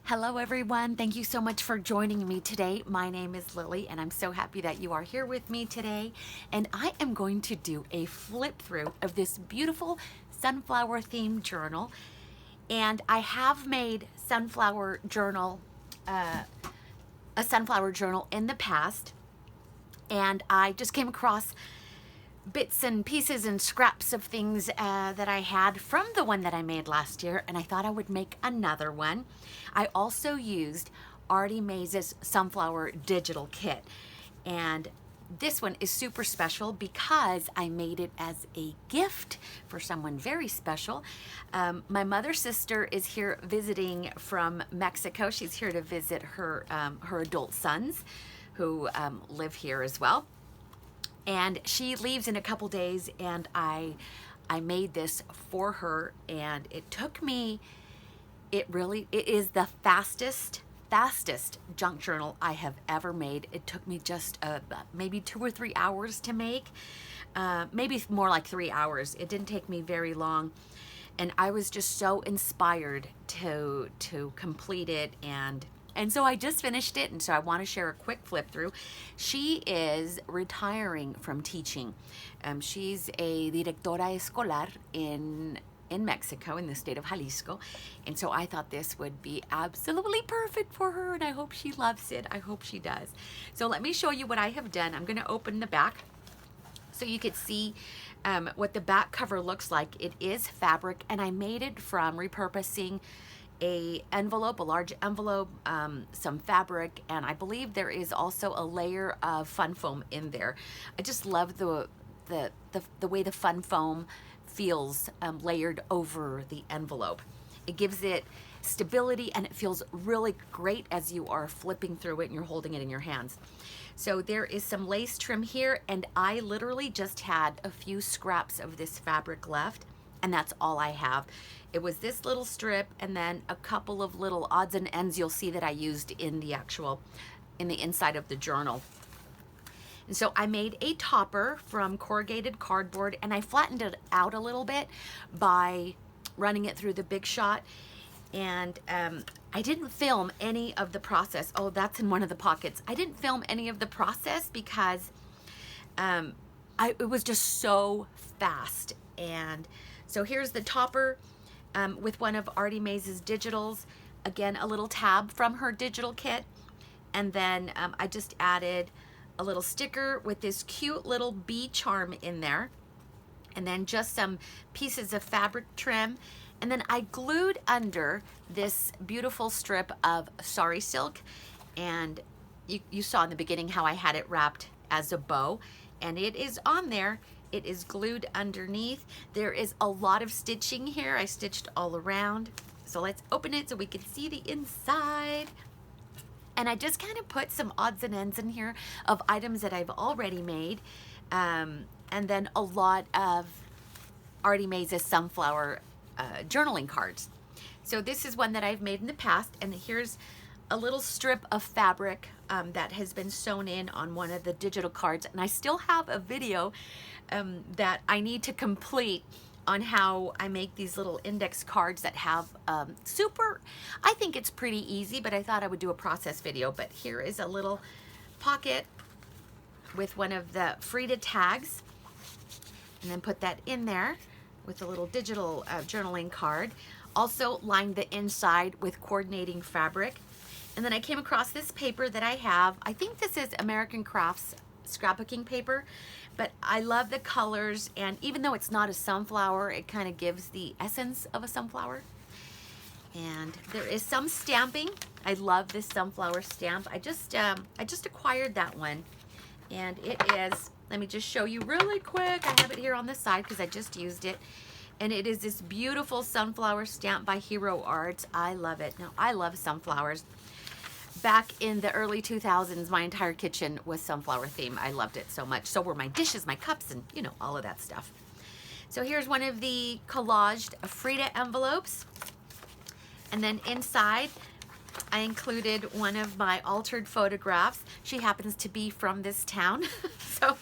Hello everyone, thank you so much for joining me today. My name is Lily and I'm so happy that you are here with me today. And I am going to do a flip through of this beautiful sunflower themed journal. And I have made a sunflower journal in the past. And I just came across bits and pieces and scraps of things that I had from the one that I made last year, and I thought I would make another one. I also used Artymaze's sunflower digital kit, and this one is super special because I made it as a gift for someone very special. My mother's sister is here visiting from Mexico. She's here to visit her adult sons who live here as well. And she leaves in a couple days, and I made this for her, and it took me, it is the fastest junk journal I have ever made. It took me just maybe 2 or 3 hours to make, maybe more like 3 hours. It didn't take me very long, and I was just so inspired to complete it, and so I just finished it, and so I want to share a quick flip through. She is retiring from teaching. She's a directora escolar in Mexico, in the state of Jalisco, and so I thought this would be absolutely perfect for her, and I hope she loves it. I hope she does. So let me show you what I have done. I'm going to open the back so you could see what the back cover looks like. It is fabric, and I made it from repurposing a large envelope, some fabric, and I believe there is also a layer of fun foam in there. I just love the way the fun foam feels layered over the envelope. It gives it stability, and it feels really great as you are flipping through it and you're holding it in your hands. So there is some lace trim here, and I literally just had a few scraps of this fabric left, and that's all I have. It was this little strip, and then a couple of little odds and ends you'll see that I used in the inside of the journal. And so I made a topper from corrugated cardboard, and I flattened it out a little bit by running it through the Big Shot. And I didn't film any of the process. Oh, that's in one of the pockets. I didn't film any of the process because it was just so fast. And so here's the topper with one of Artymaze's digitals. Again, a little tab from her digital kit. And then I just added a little sticker with this cute little bee charm in there. And then just some pieces of fabric trim. And then I glued under this beautiful strip of sari silk. And you saw in the beginning how I had it wrapped as a bow. And it is on there. It is glued underneath. There is a lot of stitching here. I stitched all around. So let's open it so we can see the inside. And I just kind of put some odds and ends in here of items that I've already made. And then a lot of Artymaze's sunflower journaling cards. So this is one that I've made in the past. And here's a little strip of fabric that has been sewn in on one of the digital cards. And I still have a video that I need to complete on how I make these little index cards that have I think it's pretty easy, but I thought I would do a process video. But here is a little pocket with one of the Frida tags, and then put that in there with a little digital journaling card. Also lined the inside with coordinating fabric. And then I came across this paper that I have. I think this is American Crafts scrapbooking paper, but I love the colors, and even though it's not a sunflower, it kind of gives the essence of a sunflower. And there is some stamping. I love this sunflower stamp. I just acquired that one, and it is, let me just show you really quick. I have it here on the side because I just used it. And it is this beautiful sunflower stamp by Hero Arts. I love it. Now, I love sunflowers. Back in the early 2000s, my entire kitchen was sunflower theme. I loved it so much. So were my dishes, my cups, and you know, all of that stuff. So here's one of the collaged Frida envelopes. And then inside, I included one of my altered photographs. She happens to be from this town. So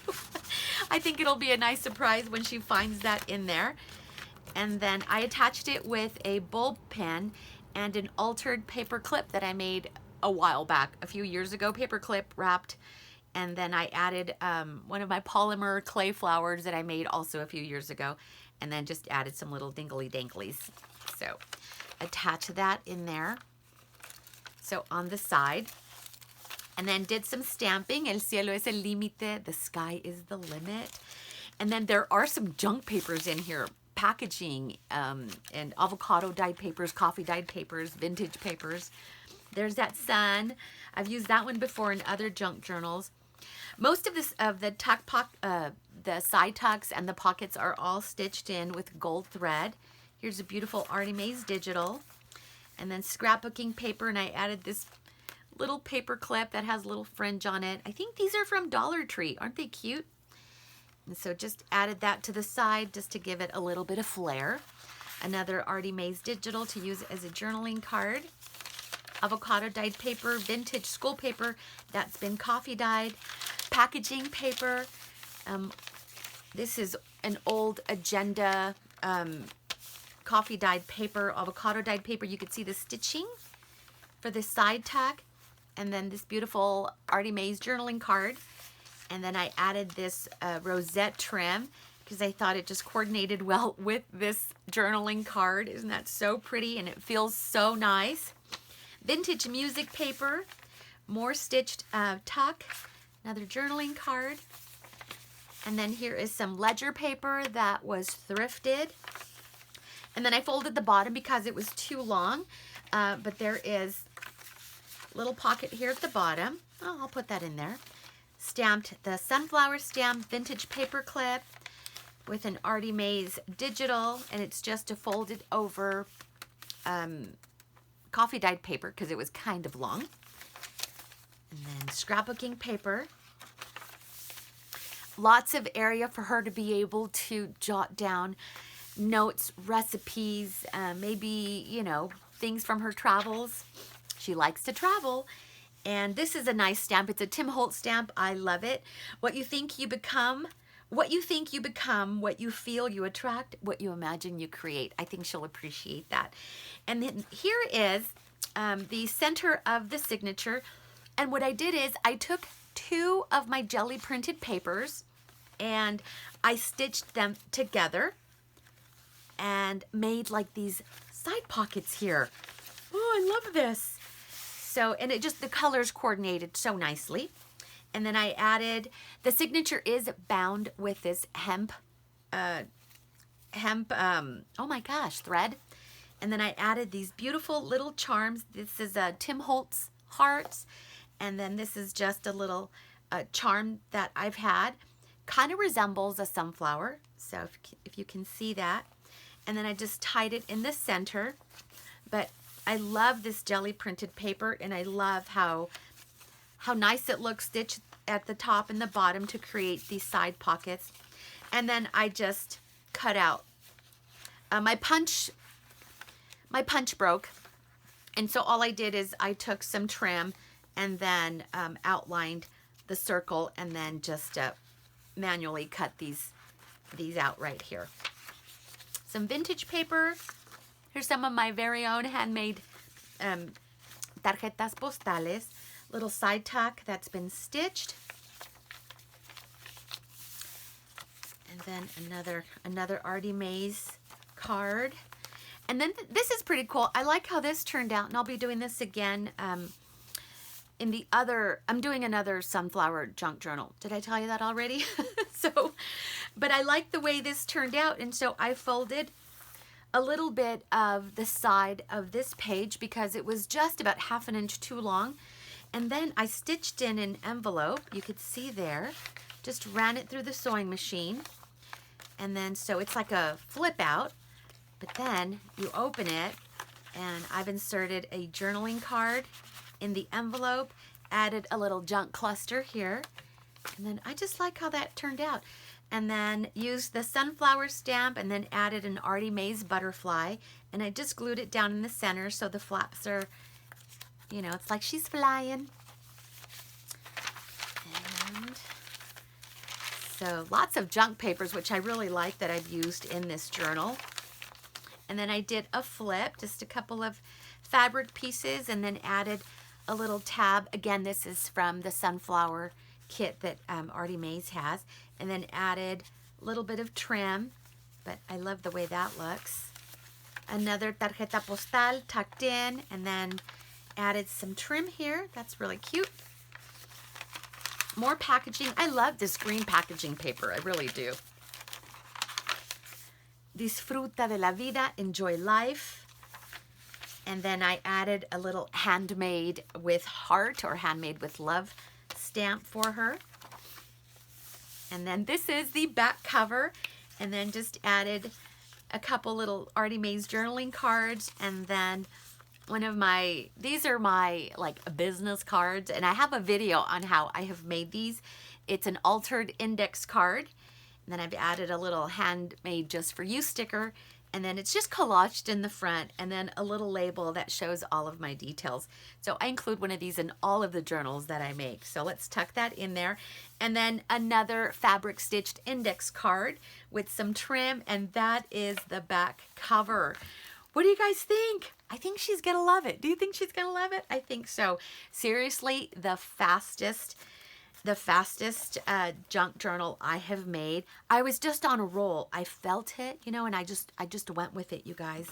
I think it'll be a nice surprise when she finds that in there. And then I attached it with a bulb pen, and an altered paper clip that I made a while back, a few years ago, paper clip wrapped. And then I added one of my polymer clay flowers that I made also a few years ago, and then just added some little dingly danglies. So attach that in there. So on the side, and then did some stamping. El cielo es el límite. The sky is the limit. And then there are some junk papers in here, packaging, and avocado dyed papers, coffee dyed papers, vintage papers. There's that sun. I've used that one before in other junk journals. Most of this the side tucks and the pockets are all stitched in with gold thread. Here's a beautiful Artymaze digital, and then scrapbooking paper, and I added this little paper clip that has a little fringe on it. I think these are from Dollar Tree. Aren't they cute? And so just added that to the side just to give it a little bit of flair. Another Artymaze digital to use as a journaling card. Avocado dyed paper, vintage school paper that's been coffee dyed. Packaging paper. This is an old agenda coffee dyed paper, avocado dyed paper. You could see the stitching for the side tuck. And then this beautiful Artymaze journaling card. And then I added this rosette trim because I thought it just coordinated well with this journaling card. Isn't that so pretty? And it feels so nice. Vintage music paper, more stitched tuck, another journaling card. And then here is some ledger paper that was thrifted. And then I folded the bottom because it was too long. But there is a little pocket here at the bottom. Oh, I'll put that in there. Stamped the sunflower stamp vintage paper clip with an Artymaze digital, and it's just a folded over coffee dyed paper because it was kind of long. And then scrapbooking paper. Lots of area for her to be able to jot down notes, recipes, maybe, you know, things from her travels. She likes to travel. And this is a nice stamp. It's a Tim Holtz stamp. I love it. What you think you become, what you think you become, what you feel you attract, what you imagine you create. I think she'll appreciate that. And then here is the center of the signature. And what I did is I took 2 of my jelly printed papers and I stitched them together and made like these side pockets here. Oh, I love this. So, and it just, the colors coordinated so nicely. And then I added, the signature is bound with this hemp, oh my gosh, thread. And then I added these beautiful little charms. This is a Tim Holtz hearts. And then this is just a little charm that I've had. Kind of resembles a sunflower. So if you can see that. And then I just tied it in the center. But I love this jelly printed paper, and I love how nice it looks stitched at the top and the bottom to create these side pockets. And then I just cut out. My punch broke, and so all I did is I took some trim and then outlined the circle and then just manually cut these out right here. Some vintage paper. Here's some of my very own handmade Tarjetas Postales. Little side tuck that's been stitched. And then another Artymaze card. And then this is pretty cool. I like how this turned out, and I'll be doing this again in the other, I'm doing another sunflower junk journal. Did I tell you that already? But I like the way this turned out, and so I folded a little bit of the side of this page because it was just about 1/2 inch too long. And then I stitched in an envelope. You could see there. Just ran it through the sewing machine. And then, so it's like a flip out. But then you open it, and I've inserted a journaling card in the envelope. Added a little junk cluster here. And then I just like how that turned out. And then used the sunflower stamp and then added an Artymaze butterfly. And I just glued it down in the center so the flaps are, you know, it's like she's flying. And so lots of junk papers, which I really like that I've used in this journal. And then I did a flip, just a couple of fabric pieces, and then added a little tab. Again, this is from the sunflower kit that Artymaze has. And then added a little bit of trim, but I love the way that looks. Another tarjeta postal tucked in, and then added some trim here. That's really cute. More packaging. I love this green packaging paper. I really do. Disfruta de la vida. Enjoy life. And then I added a little handmade with heart or handmade with love stamp for her. And then this is the back cover. And then just added a couple little Artymaze journaling cards. And then one of my, these are my like business cards. And I have a video on how I have made these. It's an altered index card. And then I've added a little handmade just for you sticker. And then it's just collaged in the front, and then a little label that shows all of my details. So I include one of these in all of the journals that I make. So let's tuck that in there. And then another fabric stitched index card with some trim, and that is the back cover. What do you guys think? I think she's gonna love it. Do you think she's gonna love it? I think so. Seriously, the fastest junk journal I have made. I was just on a roll. I felt it, you know, and I just went with it, you guys.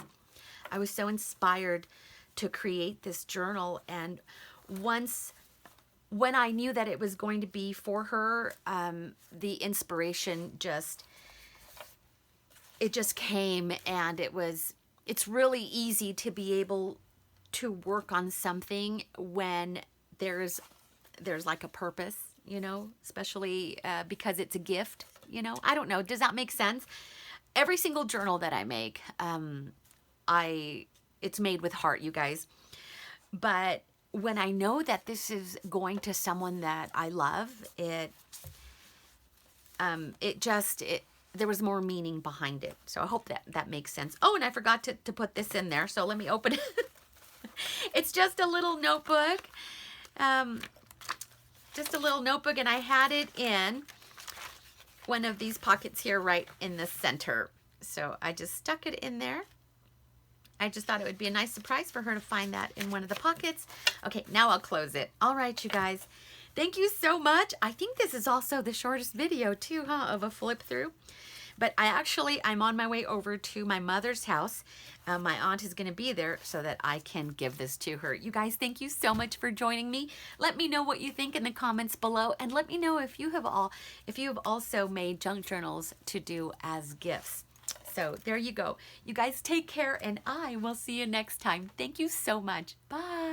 I was so inspired to create this journal, and when I knew that it was going to be for her, the inspiration just came, and it's really easy to be able to work on something when there's like a purpose, you know, especially because it's a gift, you know. I don't know. Does that make sense? Every single journal that I make, it's made with heart, you guys. But when I know that this is going to someone that I love, there was more meaning behind it. So I hope that makes sense. Oh, and I forgot to put this in there. So let me open it. It's just a little notebook. Just a little notebook, and I had it in one of these pockets here right in the center. So I just stuck it in there. I just thought it would be a nice surprise for her to find that in one of the pockets. Okay, now I'll close it. All right, you guys. Thank you so much. I think this is also the shortest video too, of a flip through. But I'm on my way over to my mother's house. My aunt is going to be there so that I can give this to her. You guys, thank you so much for joining me. Let me know what you think in the comments below, and let me know if you have also made junk journals to do as gifts. So there you go. You guys take care, and I will see you next time. Thank you so much. Bye.